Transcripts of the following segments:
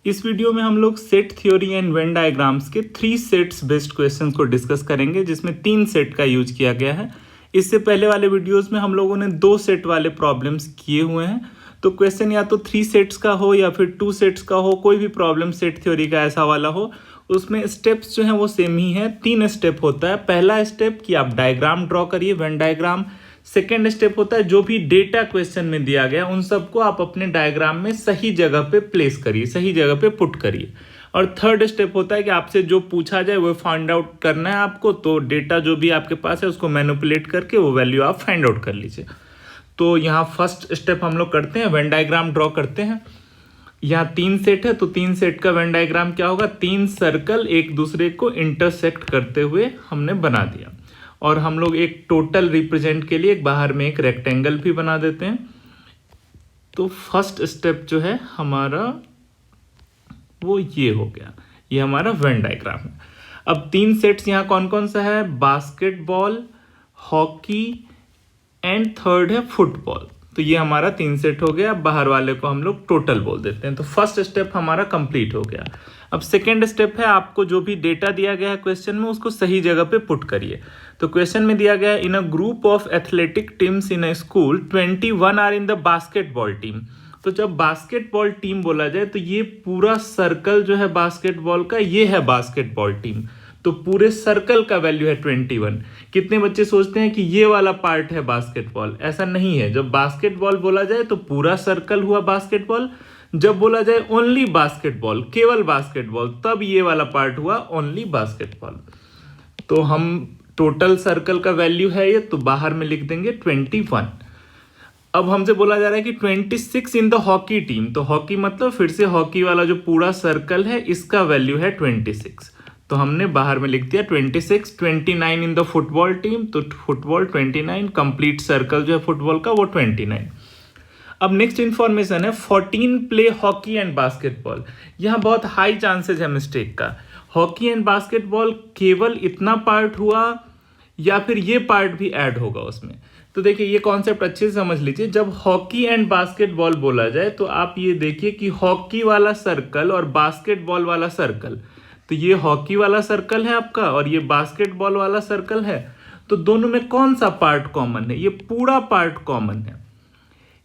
इस वीडियो में हम लोग set theory and Venn diagrams के 3 सेट्स बेस्ड क्वेश्चंस को डिस्कस करेंगे, जिसमें 3 सेट का यूज किया गया है। इससे पहले वाले वीडियोस में हम लोगों ने 2 सेट वाले प्रॉब्लम्स किए हुए हैं। तो क्वेश्चन या तो 3 सेट्स का हो या फिर 2 सेट्स का हो, कोई भी प्रॉब्लम सेट थ्योरी का ऐसा वाला हो, उसमें स्टेप्स जो हैं वो सेम ही है। 3 स्टेप होता है। पहला स्टेप कि आप डायग्राम ड्रॉ करिए, वेन डायग्राम। सेकेंड स्टेप होता है जो भी डेटा क्वेश्चन में दिया गया उन सबको आप अपने डायग्राम में सही जगह पे प्लेस करिए, सही जगह पे पुट करिए। और थर्ड स्टेप होता है कि आपसे जो पूछा जाए वो फाइंड आउट करना है आपको। तो डेटा जो भी आपके पास है उसको मैनिपुलेट करके वो वैल्यू आप फाइंड आउट कर लीजिए। तो यहाँ फर्स्ट स्टेप हम लोग करते हैं, वेन डायग्राम ड्रॉ करते हैं। यहाँ 3 सेट है तो 3 सेट का वेन डायग्राम क्या होगा, 3 सर्कल एक दूसरे को इंटरसेक्ट करते हुए हमने बना दिया। और हम लोग एक टोटल रिप्रेजेंट के लिए एक बाहर में एक रेक्टेंगल भी बना देते हैं। तो फर्स्ट स्टेप जो है हमारा वो ये हो गया, ये हमारा वेन डायग्राम है। अब 3 सेट्स यहाँ कौन कौन सा है, बास्केटबॉल, हॉकी एंड थर्ड है फुटबॉल। तो ये हमारा 3 सेट हो गया। बाहर वाले को हम लोग टोटल बोल देते हैं। तो फर्स्ट स्टेप हमारा कंप्लीट हो गया। अब सेकेंड स्टेप है, आपको जो भी डेटा दिया गया है क्वेश्चन में उसको सही जगह पे पुट करिए। तो क्वेश्चन में दिया गया है, in a group of athletic teams in a school 21 are in the basketball team. तो जब बास्केटबॉल टीम बोला जाए तो ये पूरा सर्कल जो है बास्केटबॉल का, ये है बास्केटबॉल टीम। तो पूरे सर्कल का वैल्यू है 21। कितने बच्चे सोचते हैं कि ये वाला पार्ट है बास्केटबॉल, ऐसा नहीं है। जब बास्केटबॉल बोला जाए तो पूरा सर्कल हुआ बास्केटबॉल। जब बोला जाए ओनली बास्केटबॉल, केवल बास्केटबॉल, तब ये वाला पार्ट हुआ ओनली बास्केटबॉल। तो हम टोटल सर्कल का वैल्यू है ये, तो बाहर में लिख देंगे 21। अब हमसे बोला जा रहा है कि 26 इन द हॉकी टीम। तो हॉकी मतलब फिर से हॉकी वाला जो पूरा सर्कल है इसका वैल्यू है 26। तो हमने बाहर में लिख दिया 26। 29 इन द फुटबॉल टीम, तो फुटबॉल 29, कंप्लीट सर्कल जो है फुटबॉल का वो 29। अब नेक्स्ट इंफॉर्मेशन है 14 प्ले हॉकी एंड बास्केटबॉल। यहाँ बहुत हाई चांसेस है मिस्टेक का। हॉकी एंड बास्केटबॉल केवल इतना पार्ट हुआ या फिर ये पार्ट भी ऐड होगा उसमें। तो देखिए ये कॉन्सेप्ट अच्छे से समझ लीजिए। जब हॉकी एंड बास्केटबॉल बोला जाए तो आप ये देखिए कि हॉकी वाला सर्कल और बास्केटबॉल वाला सर्कल, तो ये हॉकी वाला सर्कल है आपका और ये बास्केटबॉल वाला सर्कल है। तो दोनों में कौन सा पार्ट कॉमन है, ये पूरा पार्ट कॉमन है।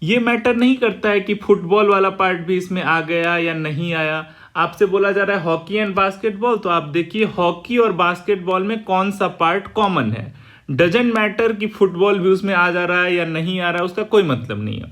ये मैटर नहीं करता है कि फुटबॉल वाला पार्ट भी इसमें आ गया या नहीं आया। आपसे बोला जा रहा है हॉकी एंड बास्केटबॉल, तो आप देखिए हॉकी और बास्केटबॉल में कौन सा पार्ट कॉमन है। डजंट मैटर कि फुटबॉल भी उसमें आ जा रहा है या नहीं आ रहा है, उसका कोई मतलब नहीं है।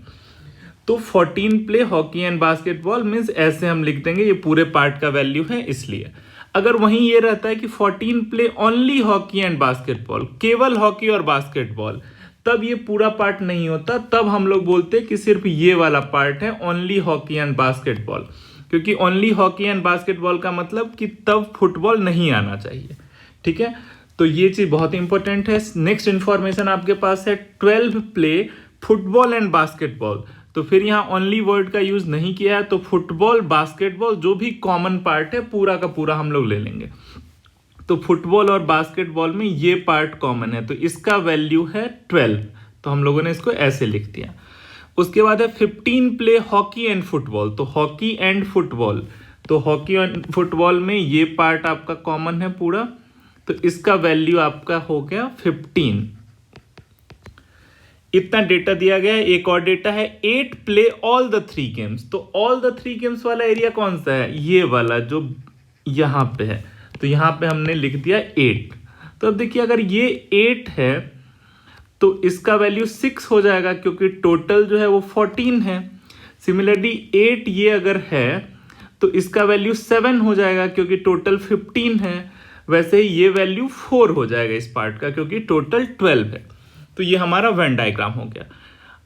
तो 14 play hockey and basketball means ऐसे हम लिख देंगे, ये पूरे पार्ट का वैल्यू है इसलिए। अगर वहीं ये रहता है कि 14 play only hockey and basketball, केवल हॉकी और बास्केटबॉल, तब ये पूरा पार्ट नहीं होता। तब हम लोग बोलते हैं कि सिर्फ ये वाला पार्ट है ओनली हॉकी एंड बास्केटबॉल, क्योंकि ओनली हॉकी एंड बास्केटबॉल का मतलब कि तब फुटबॉल नहीं आना चाहिए। ठीक है, तो ये चीज बहुत इंपॉर्टेंट है। नेक्स्ट इंफॉर्मेशन आपके पास है 12 प्ले फुटबॉल एंड बास्केटबॉल। तो फिर यहाँ ओनली वर्ड का यूज नहीं किया है, तो फुटबॉल बास्केटबॉल जो भी कॉमन पार्ट है पूरा का पूरा हम लोग ले लेंगे। तो फुटबॉल और बास्केटबॉल में ये पार्ट कॉमन है, तो इसका वैल्यू है 12। तो हम लोगों ने इसको ऐसे लिख दिया। उसके बाद है 15 प्ले हॉकी एंड फुटबॉल। तो हॉकी एंड फुटबॉल, तो हॉकी एंड फुटबॉल में ये पार्ट आपका कॉमन है पूरा, तो इसका वैल्यू आपका हो गया 15। इतना डेटा दिया गया है। एक और डेटा है 8 प्ले ऑल द 3 गेम्स। तो ऑल द 3 गेम्स वाला एरिया कौन सा है, ये वाला जो यहाँ पे है। तो यहाँ पे हमने लिख दिया 8। तो अब देखिए अगर ये 8 है तो इसका वैल्यू 6 हो जाएगा, क्योंकि टोटल जो है वो 14 है। सिमिलरली 8 ये अगर है तो इसका वैल्यू 7 हो जाएगा, क्योंकि टोटल 15 है। वैसे ही ये वैल्यू 4 हो जाएगा इस पार्ट का, क्योंकि टोटल 12 है। तो ये हमारा वेन डायग्राम हो गया।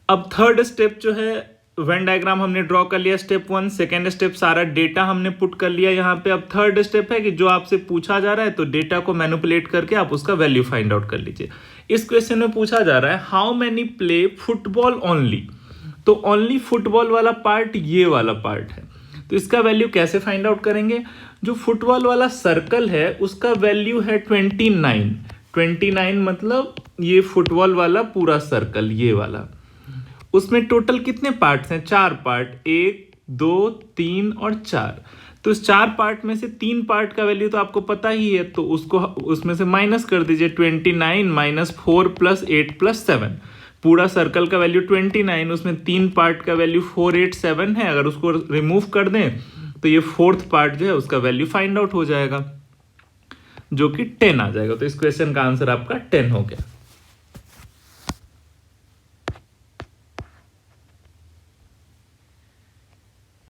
अब थर्ड स्टेप जो है, वेन डायग्राम हमने ड्रॉ कर लिया स्टेप 1। सेकेंड स्टेप सारा डेटा हमने पुट कर लिया यहाँ पे। अब थर्ड स्टेप है कि जो आपसे पूछा जा रहा है तो डेटा को मैनिपुलेट करके आप उसका वैल्यू फाइंड आउट कर लीजिए। इस क्वेश्चन में पूछा जा रहा है how many play football only. तो ओनली फुटबॉल वाला पार्ट ये वाला पार्ट है, तो इसका वैल्यू कैसे फाइंड आउट करेंगे। जो फुटबॉल वाला सर्कल है उसका वैल्यू है 29। 29 मतलब ये फुटबॉल वाला पूरा सर्कल, ये वाला। उसमें टोटल कितने पार्ट्स हैं, 4 पार्ट, 1 2, 3 और 4। तो इस 4 पार्ट में से 3 पार्ट का वैल्यू तो आपको पता ही है, तो उसको उसमें से माइनस कर दीजिए। 29 माइनस 4 प्लस 8 प्लस 7। पूरा सर्कल का वैल्यू 29, उसमें 3 पार्ट का वैल्यू 487 है। अगर उसको रिमूव कर दें तो ये 4th पार्ट जो है उसका वैल्यू फाइंड आउट हो जाएगा, जो कि 10 आ जाएगा। तो इस क्वेश्चन का आंसर आपका 10 हो गया।